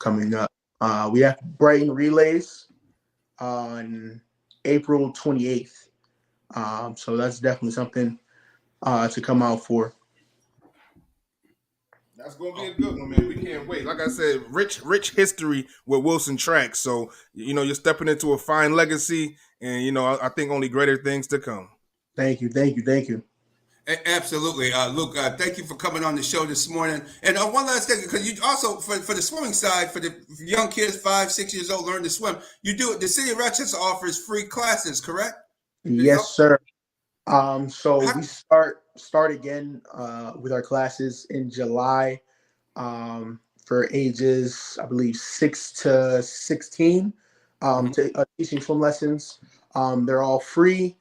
coming up. We have Brighton Relays on April 28th. So that's definitely something to come out for. That's gonna be a good one, man. We can't wait. Like I said, rich history with Wilson Track. So you're stepping into a fine legacy, and I think only greater things to come. Thank you, thank you, thank you. Absolutely, Luke. Thank you for coming on the show this morning. And one last thing, because you also for the swimming side, for the young kids 5-6 years old learn to swim, you do it. The city of Rochester offers free classes, correct? Yes, sir. So How, we start again with our classes in July for ages, I believe, 6 to 16, teaching swim lessons. They're all free.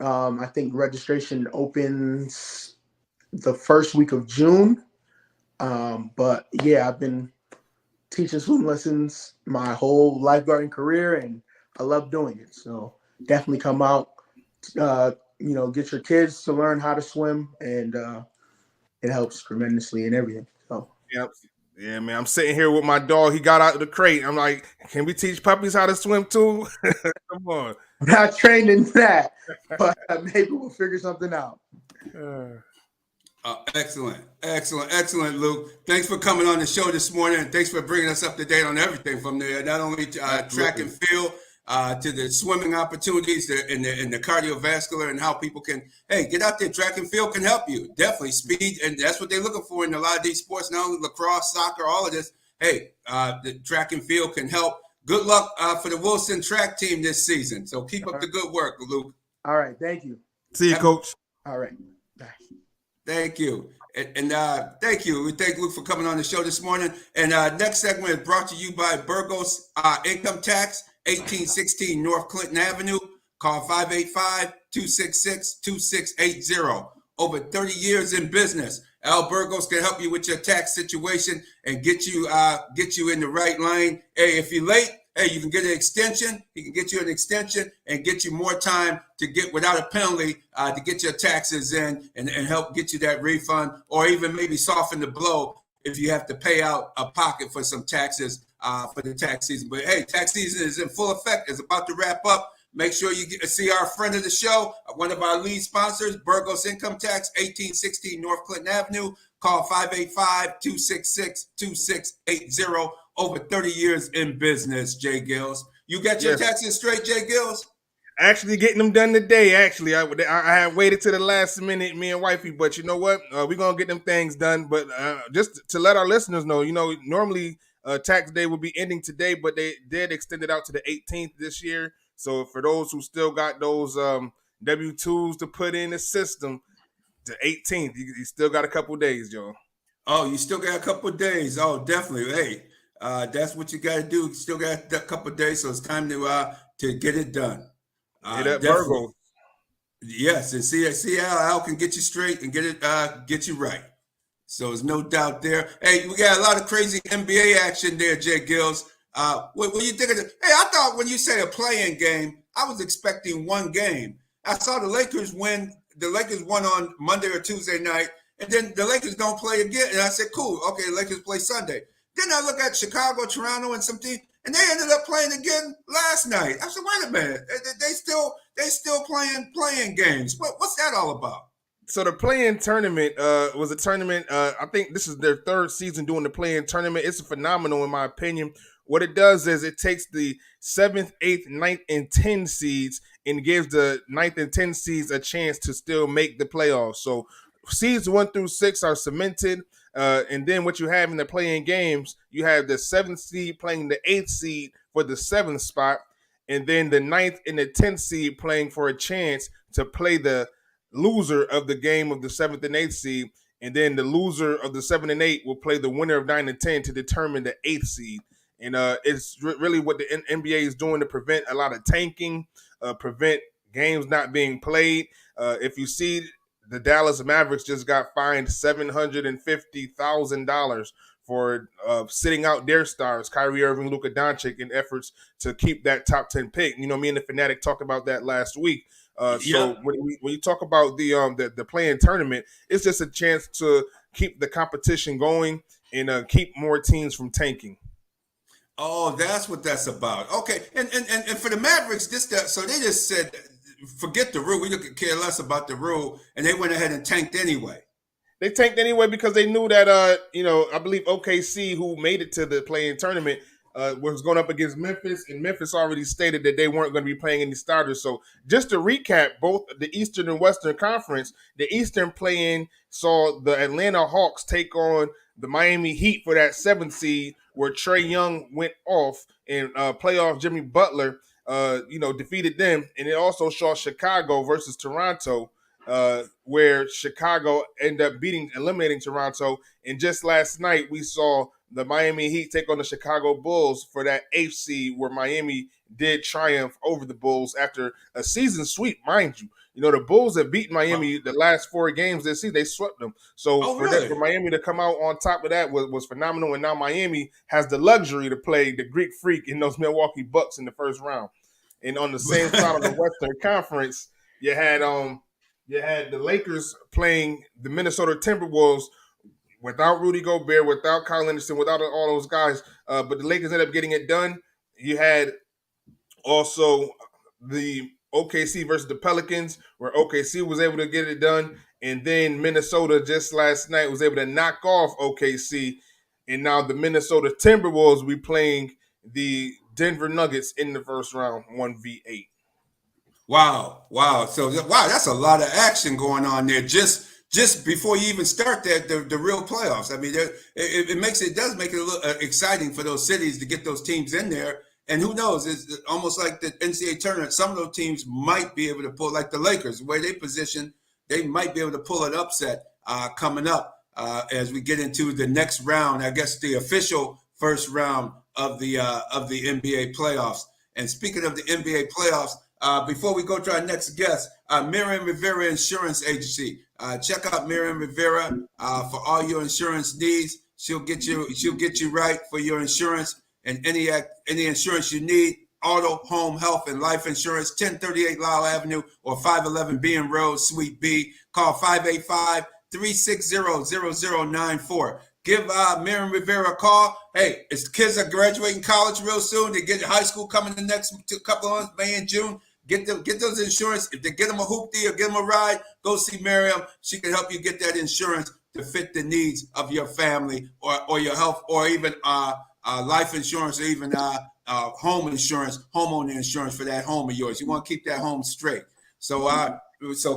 I think registration opens the first week of June. But yeah, I've been teaching swim lessons my whole lifeguarding career, and I love doing it. So definitely come out, get your kids to learn how to swim, and it helps tremendously in everything. So Yep. Yeah, man. I'm sitting here with my dog. He got out of the crate. I'm like, can we teach puppies how to swim too? Come on. I'm not trained in that, but maybe we'll figure something out. excellent, Luke. Thanks for coming on the show this morning, and thanks for bringing us up to date on everything from there. Not only track and field, to the swimming opportunities and the cardiovascular, and how people can get out there. Track and field can help you. Definitely speed, and that's what they're looking for in a lot of these sports. Not only lacrosse, soccer, all of this. The track and field can help. Good luck for the Wilson track team this season. So keep up the good work, Luke. All right, thank you. See you, Coach. All right. Bye. Thank you. And thank you. We thank Luke for coming on the show this morning. And next segment is brought to you by Burgos Income Tax, 1816 North Clinton Avenue. Call 585-266-2680. Over 30 years in business. Al Burgos can help you with your tax situation and get you in the right lane. Hey, if you're late, you can get an extension. He can get you an extension and get you more time to get without a penalty to get your taxes in and help get you that refund, or even maybe soften the blow if you have to pay out a pocket for some taxes for the tax season. But hey, tax season is in full effect. It's about to wrap up. Make sure you see our friend of the show, one of our lead sponsors, Burgos Income Tax, 1816 North Clinton Avenue. Call 585-266-2680. Over 30 years in business, Jay Gills. You got your taxes straight, Jay Gills? Actually getting them done today. Actually, I had waited to the last minute, me and wifey, but you know what? We're going to get them things done. But just to let our listeners know, normally tax day would be ending today, but they did extend it out to the 18th this year. So for those who still got those W-2s to put in the system, the 18th, you still got a couple days, Joe. Oh, you still got a couple of days. Oh, definitely. Hey, that's what you got to do. You still got a couple of days, so it's time to get it done. Virgo. Yes, and see how Al can get you straight and get you right. So there's no doubt there. Hey, we got a lot of crazy NBA action there, Jay Gills. What you think of it? Hey, I thought when you say a play-in game, I was expecting one game. I saw the Lakers win. The Lakers won on Monday or Tuesday night, and then the Lakers don't play again. And I said, cool, okay, the Lakers play Sunday. Then I look at Chicago, Toronto, and some teams, and they ended up playing again last night. I said, wait a minute, they still playing games. What's that all about? So the play-in tournament was a tournament. I think this is their third season doing the play-in tournament. It's phenomenal in my opinion. What it does is it takes the 7th, 8th, 9th, and 10th seeds and gives the 9th and 10th seeds a chance to still make the playoffs. So seeds 1 through 6 are cemented. And then what you have in the play-in games, you have the 7th seed playing the 8th seed for the 7th spot. And then the 9th and the 10th seed playing for a chance to play the loser of the game of the 7th and 8th seed. And then the loser of the 7 and 8 will play the winner of 9 and 10 to determine the 8th seed. And it's really what the NBA is doing to prevent a lot of tanking, prevent games not being played. If you see, the Dallas Mavericks just got fined $750,000 for sitting out their stars, Kyrie Irving, Luka Doncic, in efforts to keep that top 10 pick. You know, me and the Fanatic talked about that last week. So when you talk about the play-in tournament, it's just a chance to keep the competition going and keep more teams from tanking. Oh, that's what that's about. Okay, and for the Mavericks, so they just said, forget the rule. We don't care less about the rule, and they went ahead and tanked anyway. They tanked anyway because they knew that I believe OKC, who made it to the play-in tournament, was going up against Memphis, and Memphis already stated that they weren't going to be playing any starters. So just to recap, both the Eastern and Western Conference, the Eastern play-in saw the Atlanta Hawks take on the Miami Heat for that 7th seed, where Trae Young went off, and playoff Jimmy Butler, defeated them, and it also saw Chicago versus Toronto, where Chicago ended up eliminating Toronto. And just last night, we saw the Miami Heat take on the Chicago Bulls for that 8th seed, where Miami did triumph over the Bulls after a season sweep, mind you. You know, the Bulls have beaten Miami the last 4 games this season. They swept them. So for Miami to come out on top of that was phenomenal. And now Miami has the luxury to play the Greek Freak in those Milwaukee Bucks in the first round. And on the same side of the Western Conference, you had the Lakers playing the Minnesota Timberwolves without Rudy Gobert, without Kyle Anderson, without all those guys. But the Lakers ended up getting it done. You had also the OKC versus the Pelicans, where OKC was able to get it done. And then Minnesota just last night was able to knock off OKC. And now the Minnesota Timberwolves will be playing the Denver Nuggets in the first round, 1v8. Wow. So that's a lot of action going on there. Just before you even start the real playoffs. I mean, it does make it a little exciting for those cities to get those teams in there. And who knows? It's almost like the NCAA tournament. Some of those teams might be able to pull, like the Lakers, the way they position, they might be able to pull an upset coming up as we get into the next round. I guess the official first round of the NBA playoffs. And speaking of the NBA playoffs, before we go to our next guest, Miriam Rivera Insurance Agency. Check out Miriam Rivera for all your insurance needs. She'll get you right for your insurance and any insurance you need. Auto, home, health, and life insurance. 1038 Lyle Avenue or 511 Bean Road, Suite B. Call 585-360-0094. Give Miriam Rivera a call. Hey, it's kids are graduating college real soon. They get high school coming the next couple of months, May and June. Get those insurance. If they get them a hoopty or get them a ride, go see Miriam. She can help you get that insurance to fit the needs of your family or your health, or even life insurance, or even home insurance, homeowner insurance for that home of yours. You want to keep that home straight. So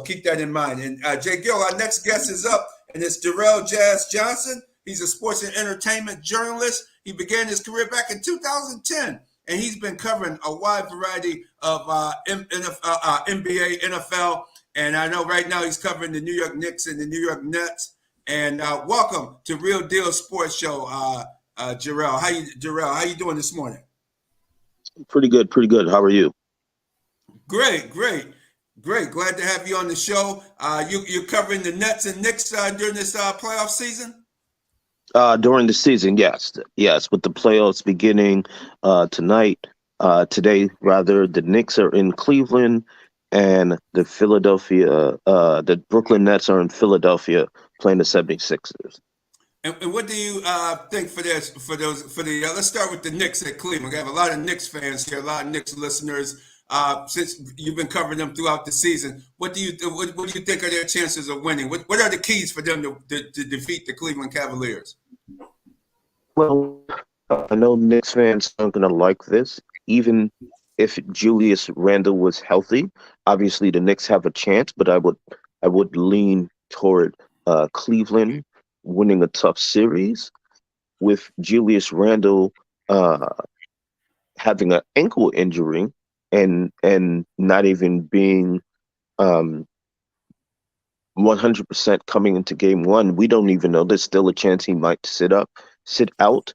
keep that in mind. And Jay Gill, our next guest is up, and it's Darrell Jazz Johnson. He's a sports and entertainment journalist. He began his career back in 2010. And he's been covering a wide variety of NBA, NFL, and I know right now he's covering the New York Knicks and the New York Nets. And welcome to Real Deal Sports Show, Jarrell. How you doing this morning? Pretty good. How are you? Great. Glad to have you on the show. You're covering the Nets and Knicks during this playoff season? During the season, yes. With the playoffs beginning today, the Knicks are in Cleveland, and the Brooklyn Nets are in Philadelphia playing the 76ers. And what do you think for this? Let's start with the Knicks at Cleveland. We have a lot of Knicks fans here, a lot of Knicks listeners. Since you've been covering them throughout the season, what do you think are their chances of winning? What are the keys for them to defeat the Cleveland Cavaliers? Well, I know Knicks fans aren't going to like this. Even if Julius Randle was healthy, obviously the Knicks have a chance, but I would lean toward Cleveland winning a tough series, with Julius Randle having an ankle injury and not even being 100% coming into game one. We don't even know. There's still a chance he might sit out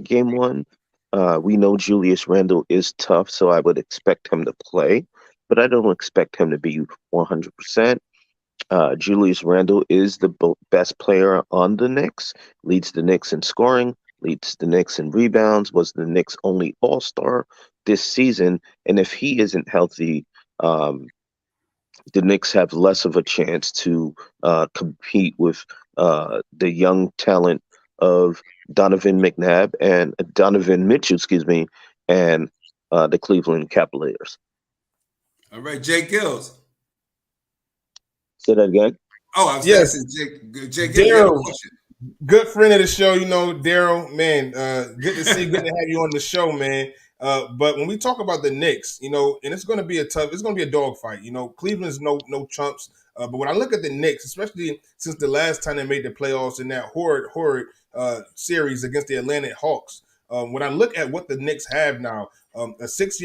game one. We know Julius Randle is tough, so I would expect him to play, but I don't expect him to be 100%. Julius Randle is the best player on the Knicks, leads the Knicks in scoring, leads the Knicks in rebounds, was the Knicks' only all-star this season, and if he isn't healthy, the Knicks have less of a chance to compete with the young talent of Donovan Mitchell, excuse me, and the Cleveland Cavaliers. All right, Jay Gills. Say that again. Oh, I was Yes, asking Jay Gills. You have a Daryl, question? good friend of the show, Daryl, man, good to see, good to have you on the show, man. But when we talk about the Knicks, and it's going to be it's going to be a dogfight. Cleveland's no chumps. But when I look at the Knicks, especially since the last time they made the playoffs in that horrid series against the Atlanta Hawks, when I look at what the Knicks have now, a 6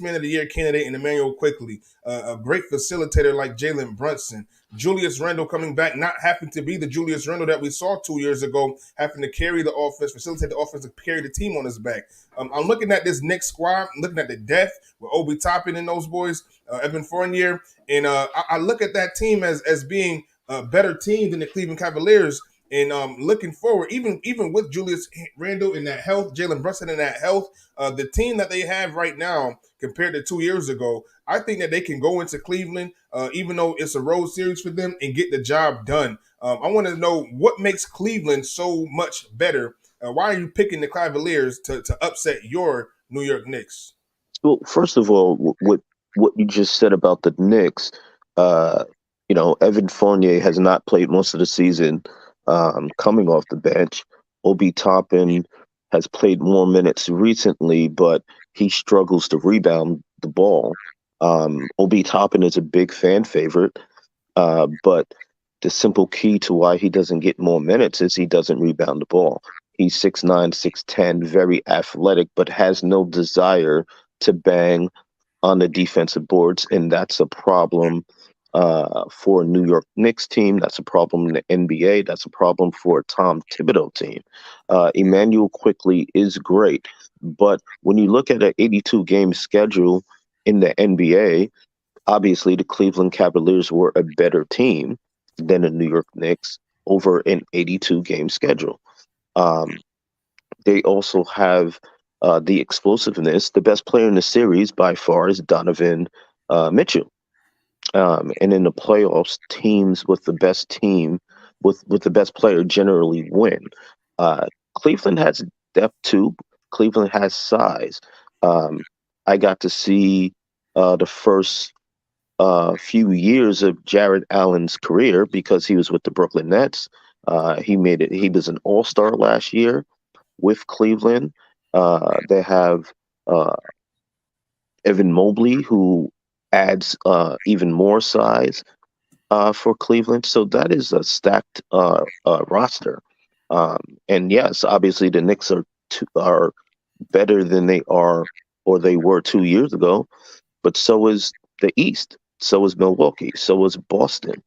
man of the year candidate in Emmanuel Quickly, a great facilitator like Jalen Brunson, Julius Randle coming back, not having to be the Julius Randle that we saw 2 years ago, having to carry the offense, facilitate the offense, to carry the team on his back. I'm looking at this Knicks squad, I'm looking at the depth with Obi Toppin and those boys, Evan Fournier, and I look at that team as being a better team than the Cleveland Cavaliers. And looking forward, even with Julius Randle in that health, Jalen Brunson in that health, the team that they have right now compared to 2 years ago, I think that they can go into Cleveland, even though it's a road series for them, and get the job done. I want to know what makes Cleveland so much better. Why are you picking the Cavaliers to upset your New York Knicks? Well, first of all, what you just said about the Knicks, uh, Evan Fournier has not played most of the season, coming off the bench. Obi Toppin has played more minutes recently, but he struggles to rebound the ball. Obi Toppin is a big fan favorite, but the simple key to why he doesn't get more minutes is he doesn't rebound the ball. He's 6'9", 6'10", very athletic, but has no desire to bang on the defensive boards, and that's a problem for a New York Knicks team. That's a problem in the NBA. That's a problem for a Tom Thibodeau team. Emmanuel Quickly is great, but when you look at an 82-game schedule in the NBA, obviously the Cleveland Cavaliers were a better team than the New York Knicks over an 82-game schedule. They also have the explosiveness. The best player in the series by far is Donovan Mitchell. And in the playoffs, teams with the best team, with the best player, generally win. Cleveland has depth too. Cleveland has size. I got to see the first few years of Jared Allen's career because he was with the Brooklyn Nets. He made it. He was an All-Star last year with Cleveland. They have Evan Mobley, who adds even more size for Cleveland. So that is a stacked roster. And yes, obviously the Knicks are better than they are or they were 2 years ago, but so is the East. So is Milwaukee. So is Boston.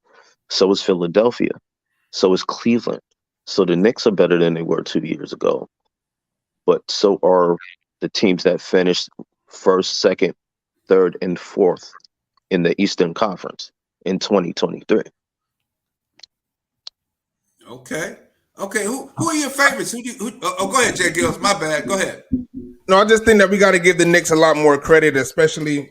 So is Philadelphia. So is Cleveland. So the Knicks are better than they were 2 years ago, but so are the teams that finished first, second, third, and fourth in the Eastern Conference in 2023. Okay. Okay. Who are your favorites? Go ahead, Jay Gills. My bad. Go ahead. No, I just think that we got to give the Knicks a lot more credit, especially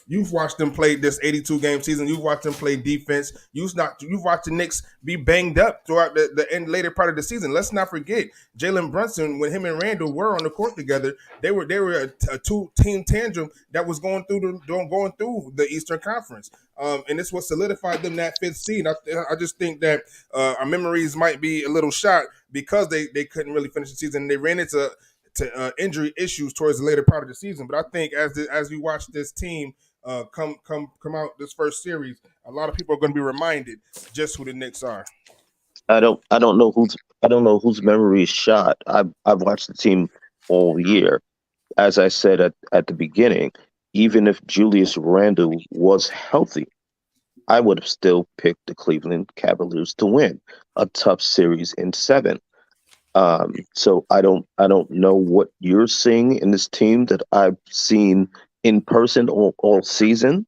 you've watched them play this 82-game season. You've watched them play defense. You've watched the Knicks be banged up throughout the end later part of the season. Let's not forget Jalen Brunson, when him and Randall were on the court together, they were a two-team tandem that was going through the Eastern Conference. And this what solidified them that fifth seed. I just think that our memories might be a little shot because they couldn't really finish the season. They ran into injury issues towards the later part of the season. But I think as we watch this team come out this first series, a lot of people are going to be reminded just who the Knicks are. I don't know whose memory is shot. I've watched the team all year. As I said at the beginning, even if Julius Randle was healthy, I would have still picked the Cleveland Cavaliers to win a tough series in 7. So I don't know what you're seeing in this team that I've seen in person all season.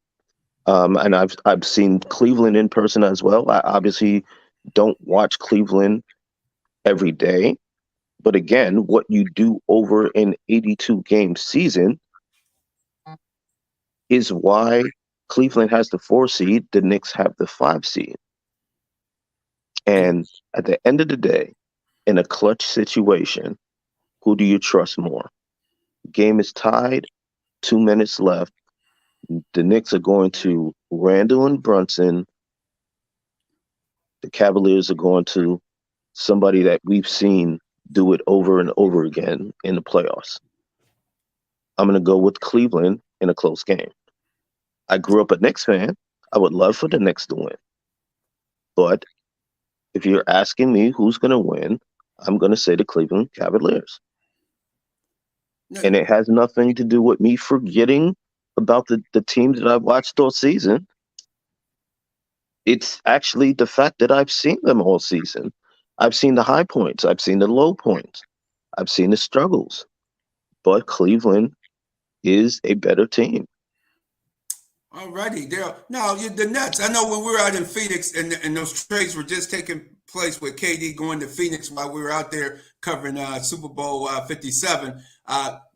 And I've seen Cleveland in person as well. I obviously don't watch Cleveland every day, but again, what you do over an 82-game season is why Cleveland has the 4 seed, the Knicks have the 5 seed. And at the end of the day, In a clutch situation, who do you trust more? Game is tied, 2 minutes left. The Knicks are going to Randall and Brunson. The Cavaliers are going to somebody that we've seen do it over and over again in the playoffs. I'm going to go with Cleveland in a close game. I grew up a Knicks fan. I would love for the Knicks to win. But if you're asking me who's going to win, I'm going to say the Cleveland Cavaliers. No, And it has nothing to do with me forgetting about the teams that I've watched all season. It's actually the fact that I've seen them all season. I've seen the high points. I've seen the low points. I've seen the struggles. But Cleveland is a better team. all righty, Daryl. Now, the Nets. I know when we were out in Phoenix and those trades were just taking place with KD going to Phoenix while we were out there covering Super Bowl 57.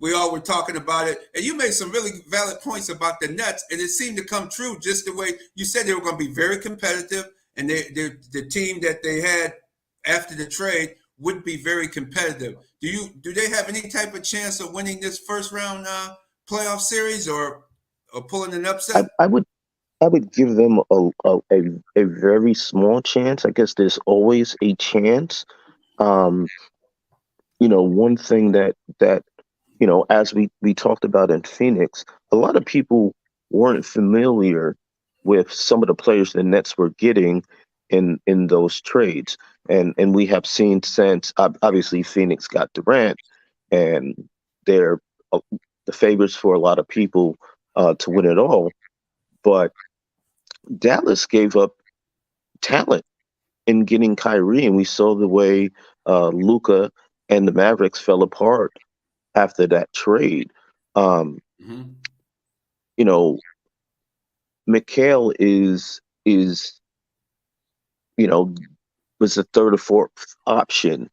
We all were talking about it, and you made some really valid points about the Nets, and it seemed to come true just the way you said they were going to be very competitive, and the team that they had after the trade would be very competitive. Do they have any type of chance of winning this first round playoff series or pulling an upset? I would give them a very small chance. I guess there's always a chance. Um, one thing that as we talked about in Phoenix, a lot of people weren't familiar with some of the players the Nets were getting in those trades, and we have seen since obviously Phoenix got Durant, and they're uh, the favorites for a lot of people to win it all, but Dallas gave up talent in getting Kyrie, and we saw the way Luca and the Mavericks fell apart after that trade. Um, Mm-hmm. you know, Mikhail is you know was the third or fourth option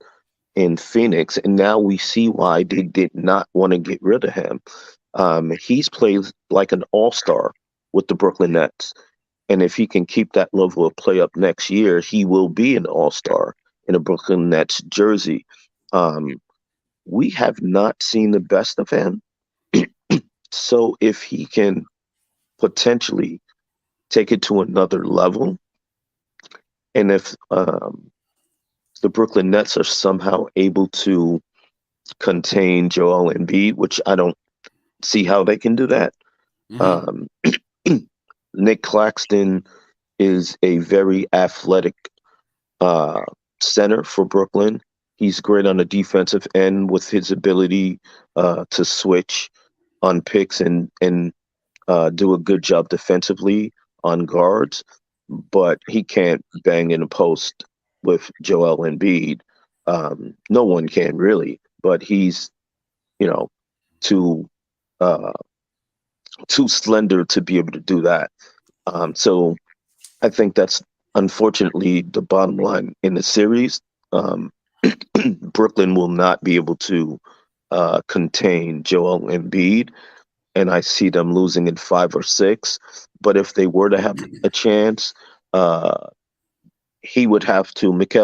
in Phoenix, and now we see why they did not want to get rid of him. He's played like an all-star with the Brooklyn Nets, and if he can keep that level of play up next year, he will be an all-star in a Brooklyn Nets jersey. Um, we have not seen the best of him, so if he can potentially take it to another level, and if the Brooklyn Nets are somehow able to contain Joel Embiid, which I don't see how they can do that. Mm-hmm. Um, Nick Claxton is a very athletic uh, center for Brooklyn. He's great on the defensive end with his ability to switch on picks and do a good job defensively on guards, but he can't bang in a post with Joel Embiid. No one can really, but he's you know too uh, too slender to be able to do that. So I think that's unfortunately the bottom line in the series. Um, Brooklyn will not be able to contain Joel Embiid, and I see them losing in 5 or 6. But if they were to have a chance, uh, Mikhail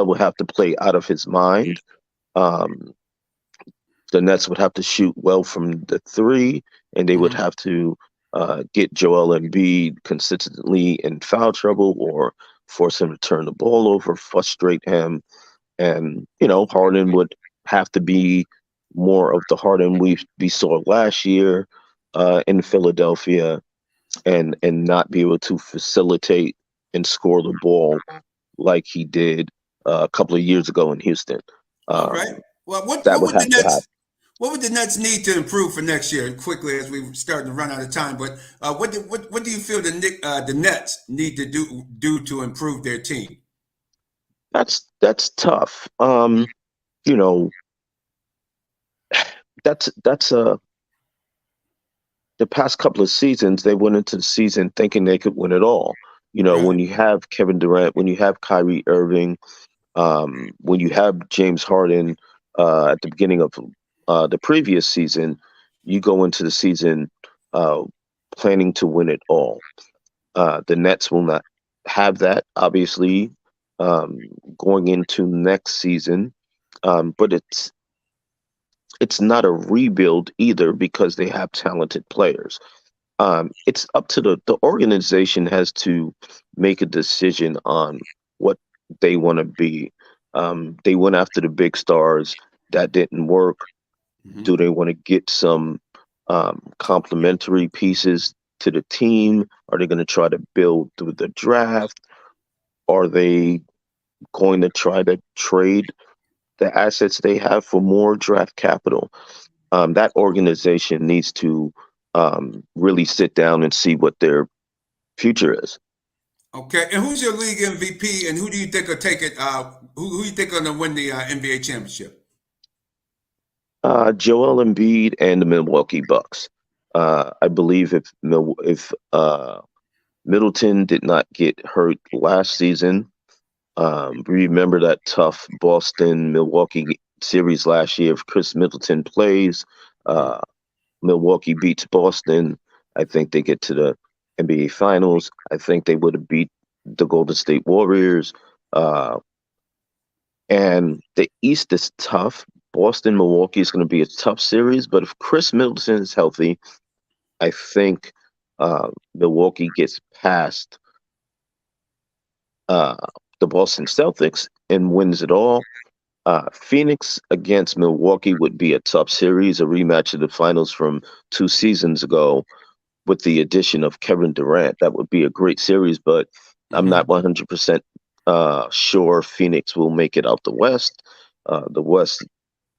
would have to play out of his mind. Um, the Nets would have to shoot well from the three, and they would Mm-hmm. have to get Joel Embiid consistently in foul trouble or force him to turn the ball over, frustrate him. And, Harden would have to be more of the Harden we saw last year in Philadelphia and not be able to facilitate and score the ball like he did a couple of years ago in Houston. All right. Um, Well, that would have to happen. what would the Nets need to improve for next year? Quickly, as we're starting to run out of time, but what do you feel the Nets need to do to improve their team? That's tough. You know, that's the past couple of seasons they went into the season thinking they could win it all. Right. When you have Kevin Durant, when you have Kyrie Irving, when you have James Harden at the beginning of the previous season, you go into the season uh, planning to win it all. The Nets will not have that, obviously, going into next season. but it's not a rebuild either because they have talented players. It's up to the organization has to make a decision on what they want to be. They went after the big stars. That didn't work. Mm-hmm. Do they want to get some complementary pieces to the team? Are they going to try to build through the draft? Are they going to try to trade the assets they have for more draft capital? That organization needs to really sit down and see what their future is. Okay, and who's your league MVP, and who do you think will take it? Who you think are going to win the NBA championship? Joel Embiid and the Milwaukee Bucks. I believe if Middleton did not get hurt last season, remember that tough Boston Milwaukee series last year. If Chris Middleton plays, Mm-hmm. uh, Milwaukee beats Boston. I think they get to the NBA Finals. I think they would have beat the Golden State Warriors. Uh, and the East is tough. Boston, Milwaukee is going to be a tough series. But if Chris Middleton is healthy, I think Milwaukee gets past uh, the Boston Celtics and wins it all. Phoenix against Milwaukee would be a tough series, a rematch of the finals from 2 seasons ago with the addition of Kevin Durant. That would be a great series, but I'm Mm-hmm. not 100% sure Phoenix will make it out the West. The West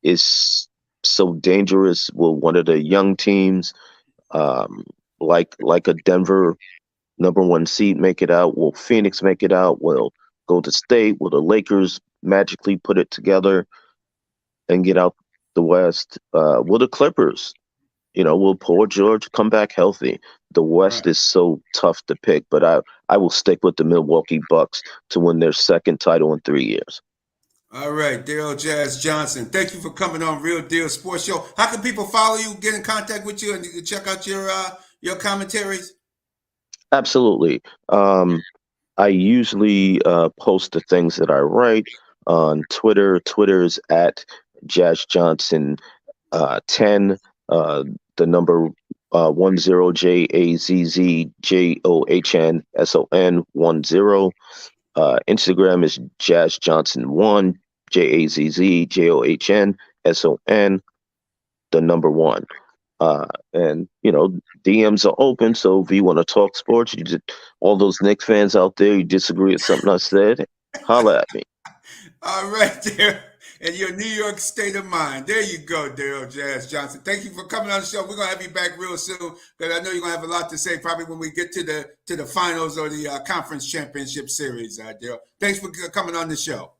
is so dangerous. Will one of the young teams, um, like a Denver #1 seed, make it out? Will Phoenix make it out? Will Golden State? Will the Lakers magically put it together and get out the West? Will the Clippers? Will Paul George come back healthy? The West Right. is so tough to pick, but I will stick with the Milwaukee Bucks to win their second title in 3 years. All right, Daryl Jazz Johnson. Thank you for coming on Real Deal Sports Show. How can people follow you, get in contact with you, and you can check out your commentaries? Absolutely. I usually post the things that I write on Twitter. Twitter's at Jazz Johnson 10. The number 10JAZZJOHNSON 10. Instagram is Jazz Johnson 1, JAZZJOHNSON the number 1. And DMs are open, so if you want to talk sports, all those Knicks fans out there, you disagree with something I said, holla at me. All right, there. And your New York state of mind. There you go, Daryl Jazz Johnson. Thank you for coming on the show. We're gonna have you back real soon because I know you're gonna have a lot to say. Probably when we get to the finals or the conference championship series, Daryl. Thanks for coming on the show.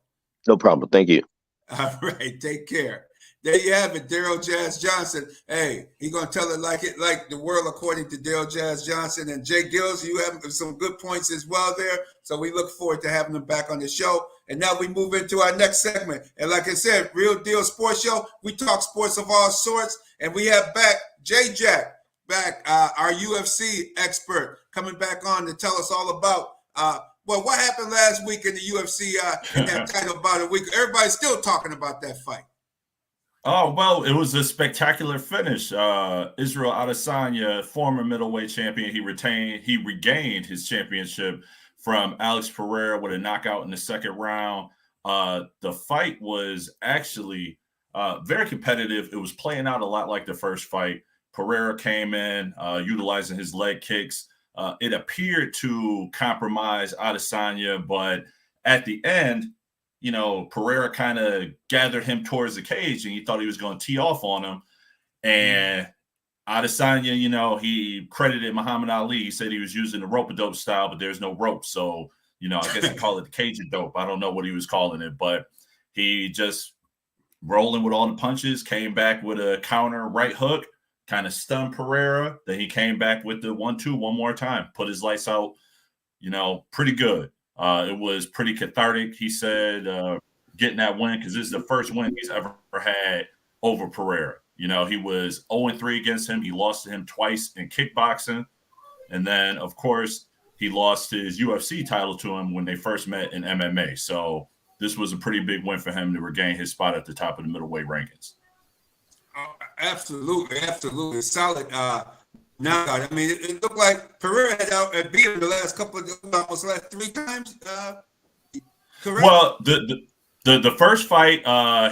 No problem. Thank you. All right, take care. There you have it, Daryl Jazz Johnson. Hey, he's gonna tell it like the world according to Daryl Jazz Johnson and Jay Gills. You have some good points as well there. So we look forward to having them back on the show. And now we move into our next segment. And like I said, Real Deal Sports Show. We talk sports of all sorts, and we have back Jay Jack, our UFC expert, coming back on to tell us all about what happened last week in the UFC in that title bout a week. Everybody's still talking about that fight. Oh, well, it was a spectacular finish. Israel Adesanya, former middleweight champion, he regained his championship from Alex Pereira with a knockout in the second round. The fight was actually very competitive. It was playing out a lot like the first fight. Pereira came in utilizing his leg kicks. It appeared to compromise Adesanya, but at the end, Pereira kind of gathered him towards the cage and he thought he was going to tee off on him. And Adesanya, he credited Muhammad Ali. He said he was using the rope-a-dope style, but there's no rope. So, I guess he called it the Cajun dope. I don't know what he was calling it, but he just rolling with all the punches, came back with a counter right hook, kind of stunned Pereira. Then he came back with the 1-2 one more time, put his lights out, pretty good. It was pretty cathartic, he said, getting that win because this is the first win he's ever had over Pereira. He was 0-3 against him. He lost to him twice in kickboxing. And then, of course, he lost his UFC title to him when they first met in MMA. So this was a pretty big win for him to regain his spot at the top of the middleweight rankings. Oh, absolutely solid knockout. I mean, it looked like Pereira had beat him the last couple of almost last 3 times. Correct. Well, the first fight,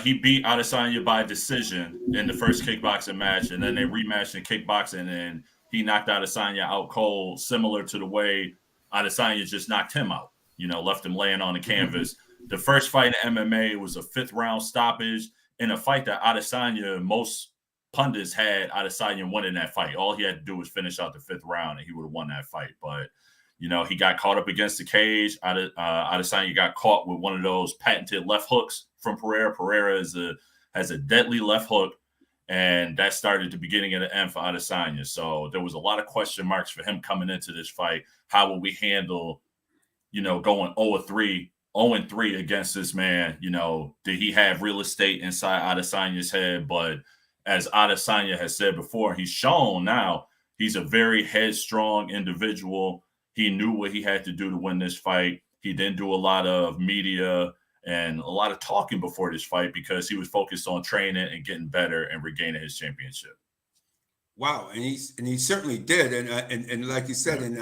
he beat Adesanya by decision in the first kickboxing match, and then they rematched in kickboxing, and he knocked Adesanya out cold, similar to the way Adesanya just knocked him out. Left him laying on the canvas. The first fight in MMA was a 5th round stoppage in a fight that Adesanya, most pundits had Adesanya winning that fight. All he had to do was finish out the 5th round, and he would have won that fight. But he got caught up against the cage. Adesanya got caught with one of those patented left hooks from Pereira. Pereira has a deadly left hook, and that started the beginning of the end for Adesanya. So there was a lot of question marks for him coming into this fight. How will we handle, going 0-3 against this man? Did he have real estate inside Adesanya's head? But as Adesanya has said before, he's shown now he's a very headstrong individual. He knew what he had to do to win this fight. He didn't do a lot of media and a lot of talking before this fight because he was focused on training and getting better and regaining his championship. Wow, and he certainly did, and like you said, in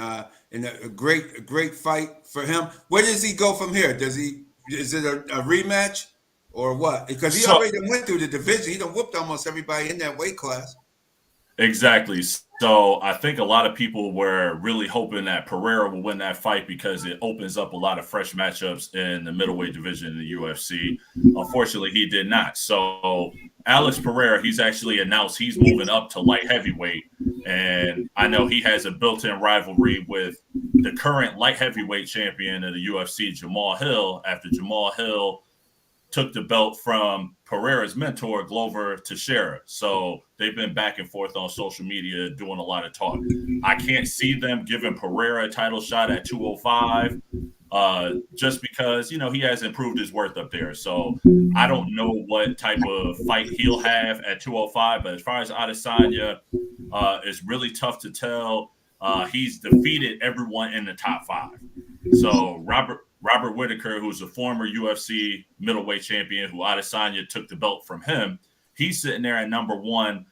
a great fight for him. Where does he go from here? Is it a rematch or what? Because he already went through the division. He done whooped almost everybody in that weight class. Exactly. So I think a lot of people were really hoping that Pereira will win that fight because it opens up a lot of fresh matchups in the middleweight division in the UFC. Unfortunately, he did not. So Alex Pereira, he's actually announced he's moving up to light heavyweight. And I know he has a built-in rivalry with the current light heavyweight champion of the UFC, Jamal Hill, after Jamal Hill took the belt from Pereira's mentor, Glover Teixeira. So they've been back and forth on social media doing a lot of talk. I can't see them giving Pereira a title shot at 205 just because, he has improved his worth up there. So I don't know what type of fight he'll have at 205. But as far as Adesanya, it's really tough to tell. He's defeated everyone in the top 5. So Robert Whittaker, who's a former UFC middleweight champion, who Adesanya took the belt from him, he's sitting there at number 1.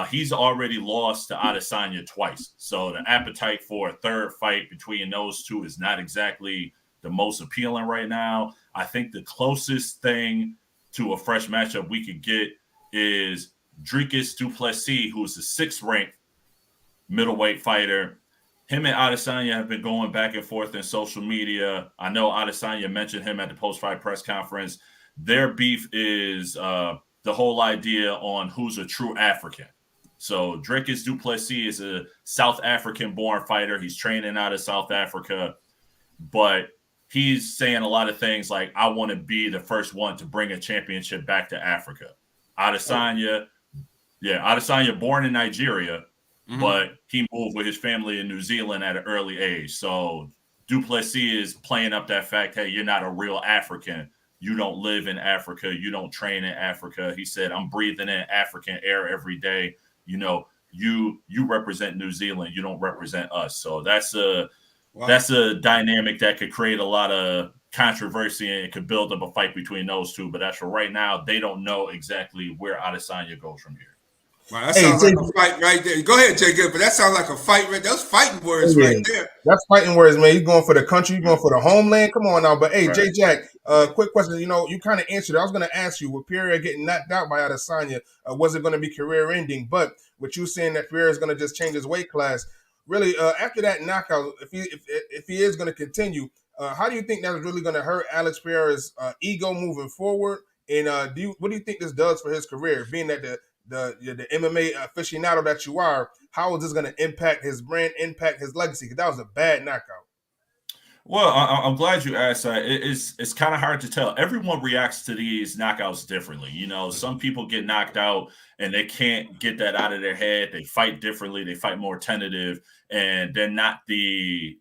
He's already lost to Adesanya twice. So the appetite for a third fight between those two is not exactly the most appealing right now. I think the closest thing to a fresh matchup we could get is Dricus du Plessis, who's the 6th ranked middleweight fighter. Him and Adesanya have been going back and forth in social media. I know Adesanya mentioned him at the post-fight press conference. Their beef is the whole idea on who's a true African. So Dricus du Plessis is a South African-born fighter. He's training out of South Africa, but he's saying a lot of things like, I want to be the first one to bring a championship back to Africa. Adesanya, born in Nigeria, but he moved with his family in New Zealand at an early age. So du Plessis is playing up that fact, hey, you're not a real African. You don't live in Africa. You don't train in Africa. He said, I'm breathing in African air every day. You represent New Zealand. You don't represent us. So that's a dynamic that could create a lot of controversy, and it could build up a fight between those two. But as for right now, they don't know exactly where Adesanya goes from here. Wow, that sounds like a fight right there. Go ahead, Jay Gibb, but that sounds like a fight right there. Those fighting words right there. That's fighting words, man. He's going for the country. He's going for the homeland. Come on now. But, hey, Right. Jay Jack, quick question. You kind of answered it. I was going to ask you, with Pereira getting knocked out by Adesanya, was it going to be career-ending? But with you saying that Pereira is going to just change his weight class, really, after that knockout, if he is going to continue, how do you think that's really going to hurt Alex Pereira's ego moving forward? And what do you think this does for his career, being that the MMA aficionado that you are? How is this going to impact his brand, impact his legacy? Because that was a bad knockout. Well, I'm glad you asked that. It's kind of hard to tell. Everyone reacts to these knockouts differently. Some people get knocked out and they can't get that out of their head. They fight differently. They fight more tentative, and they're not the,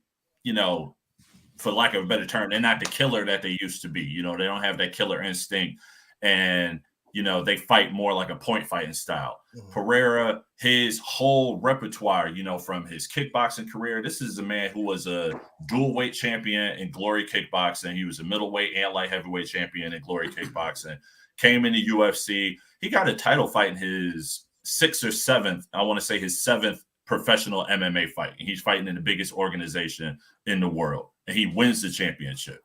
for lack of a better term, they're not the killer that they used to be. They don't have that killer instinct. And they fight more like a point fighting style. Mhm. Pereira, his whole repertoire, from his kickboxing career, this is a man who was a dual weight champion in Glory Kickboxing. He was a middleweight and light heavyweight champion in Glory Kickboxing. Came into UFC. He got a title fight in his sixth or seventh, I want to say his seventh professional MMA fight. He's fighting in the biggest organization in the world, and he wins the championship.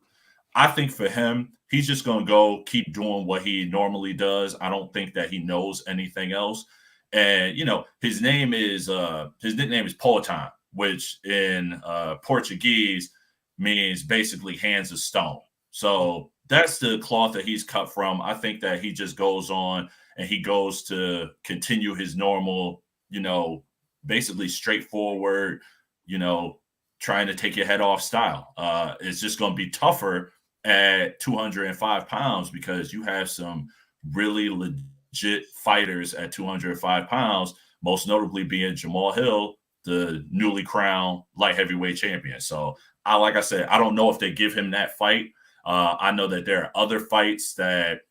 I think for him, he's just going to go keep doing what he normally does. I don't think that he knows anything else. And, his nickname is Poatan, which in Portuguese means basically hands of stone. So that's the cloth that he's cut from. I think that he just goes on and he goes to continue his normal, basically straightforward, trying to take your head off style. It's just going to be tougher at 205 pounds because you have some really legit fighters at 205 pounds, most notably being Jamal Hill, the newly crowned light heavyweight champion. So, like I said, I don't know if they give him that fight. I know that there are other fights that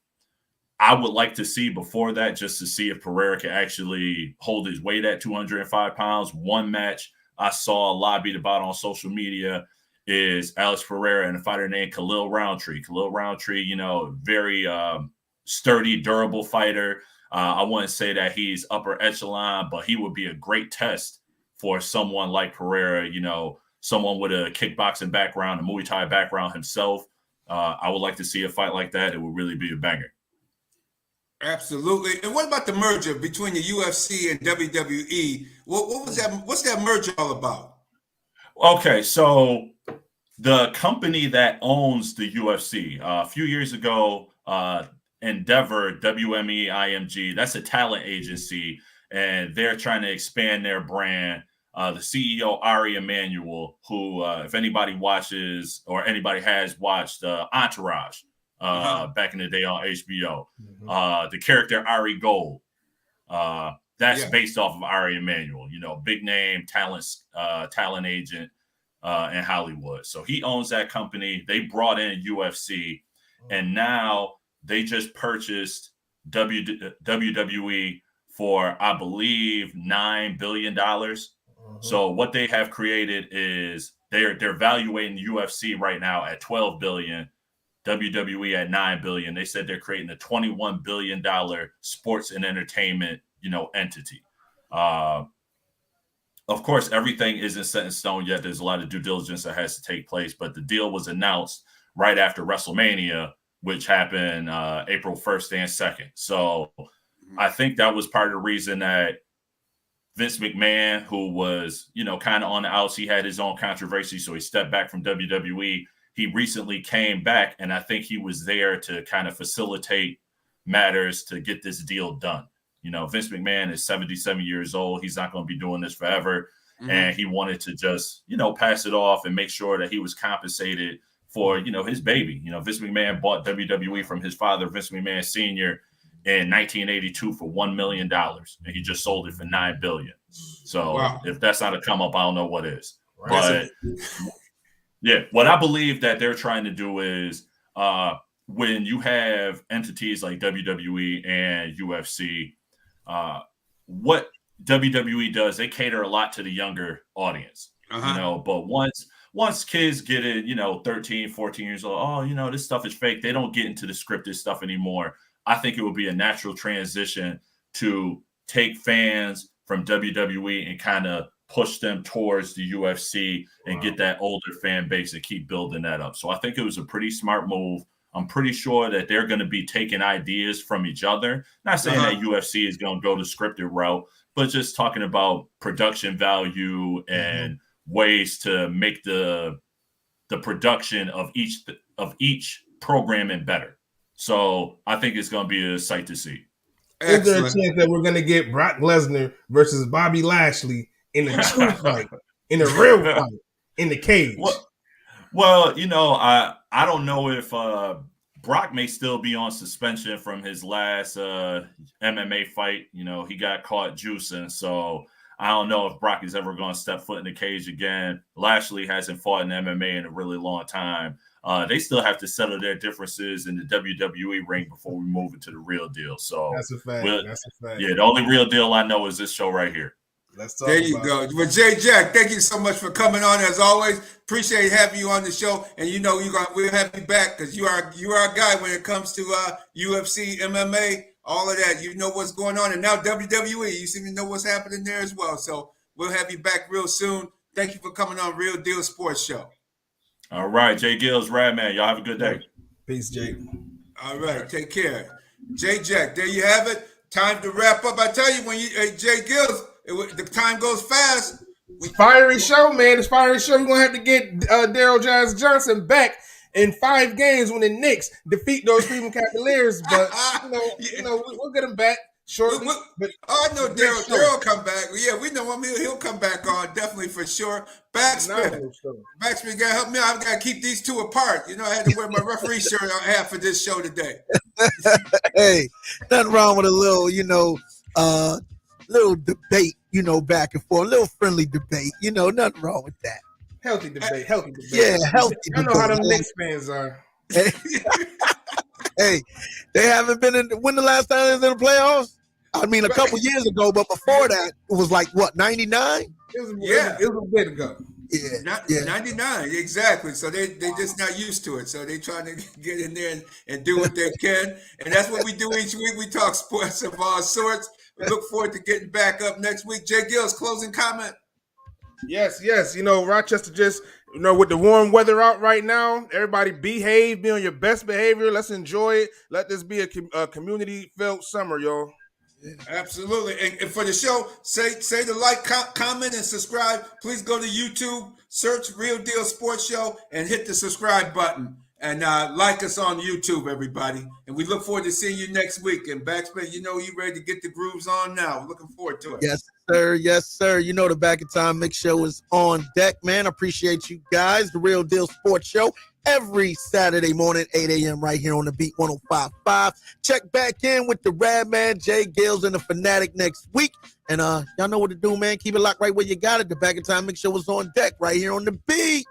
I would like to see before that, just to see if Pereira can actually hold his weight at 205 pounds. One match I saw lobbied about on social media is Alex Pereira and a fighter named Khalil Roundtree. Khalil Roundtree, very sturdy, durable fighter. I wouldn't say that he's upper echelon, but he would be a great test for someone like Pereira, someone with a kickboxing background, a Muay Thai background himself. I would like to see a fight like that. It would really be a banger. Absolutely. And what about the merger between the UFC and WWE? What was that? What's that merger all about? Okay, so the company that owns the UFC, a few years ago, Endeavor, WME, IMG, that's a talent agency, and they're trying to expand their brand. The CEO, Ari Emanuel, who, if anybody watches or anybody has watched Entourage back in the day on HBO, the character Ari Gold, that's based off of Ari Emanuel, big name, talent agent in Hollywood. So he owns that company. They brought in UFC, and now they just purchased WWE for, I believe, $9 billion. So what they have created is they're valuating UFC right now at $12 billion, WWE at $9 billion. They said they're creating a $21 billion sports and entertainment, entity. Of course, everything isn't set in stone yet. There's a lot of due diligence that has to take place, but the deal was announced right after WrestleMania, which happened April 1st and 2nd. So I think that was part of the reason that Vince McMahon, who was, kind of on the outs, he had his own controversy, so he stepped back from WWE. He recently came back, and I think he was there to kind of facilitate matters to get this deal done. Vince McMahon is 77 years old. He's not going to be doing this forever. And he wanted to just, pass it off and make sure that he was compensated for, his baby. Vince McMahon bought WWE from his father, Vince McMahon Sr., in 1982 for $1 million. And he just sold it for $9 billion. So if that's not a come up, I don't know what is. Right. But yeah, what I believe that they're trying to do is when you have entities like WWE and UFC, what WWE does, they cater a lot to the younger audience, but once kids get it, 13, 14 years old, this stuff is fake. They don't get into the scripted stuff anymore. I think it would be a natural transition to take fans from WWE and kind of push them towards the UFC and get that older fan base and keep building that up. So I think it was a pretty smart move. I'm pretty sure that they're going to be taking ideas from each other. Not saying that UFC is going to go the scripted route, but just talking about production value and ways to make the production of each programming better. So I think it's going to be a sight to see. Is there a chance that we're going to get Brock Lesnar versus Bobby Lashley in a true fight, in a real fight, in the cage? Well, I don't know if Brock may still be on suspension from his last MMA fight. He got caught juicing, so I don't know if Brock is ever going to step foot in the cage again. Lashley hasn't fought in MMA in a really long time. They still have to settle their differences in the WWE ring before we move into the real deal. So That's a fact. That's a fact. Yeah, the only real deal I know is this show right here. Let's talk there you about go. Well, Jay Jack, thank you so much for coming on as always. Appreciate having you on the show, and we'll have you back because you are our guy when it comes to UFC, MMA, all of that. You know what's going on, and now WWE. You seem to know what's happening there as well. So we'll have you back real soon. Thank you for coming on Real Deal Sports Show. All right, Jay Gills, Rad Man. Y'all have a good day. Peace, Jake. All right, take care. Jay Jack, there you have it. Time to wrap up. I tell you, Jay Gills, the time goes fast. Fiery show, man. It's fiery show. We're gonna have to get Daryl Giles Johnson back in 5 games when the Knicks defeat those Cleveland Cavaliers. But we'll get him back shortly. I know Daryl come back. Yeah, we know him. He'll come back on definitely for sure. Backspin gotta help me out. I've got to keep these two apart. I had to wear my referee shirt I have for this show today. Hey, nothing wrong with a little, little debate, back and forth, a little friendly debate, nothing wrong with that. Healthy debate. Yeah, healthy debate. I know how them Knicks fans are. Hey, they haven't been when the last time they was in the playoffs? I mean, a couple years ago, but before that, it was like, what, 99? It was a bit ago. Yeah. 99, exactly. So they just not used to it. So they trying to get in there and do what they can. And that's what we do each week. We talk sports of all sorts. We look forward to getting back up next week. Jay Gills, closing comment. Yes. Rochester just, with the warm weather out right now, everybody behave, be on your best behavior. Let's enjoy it. Let this be a community-filled summer, y'all. Absolutely. And for the show, say the like, comment, and subscribe. Please go to YouTube, search Real Deal Sports Show, and hit the subscribe button. And like us on YouTube, everybody. And we look forward to seeing you next week. And Backspin, you ready to get the grooves on now. We're looking forward to it. Yes, sir. Yes, sir. The Back in Time Mix Show is on deck, man. Appreciate you guys. The Real Deal Sports Show every Saturday morning, 8 a.m. right here on the Beat 105.5. Check back in with the Rad Man, Jay Gills, and the Fanatic next week. And y'all know what to do, man. Keep it locked right where you got it. The Back in Time Mix Show is on deck right here on the Beat.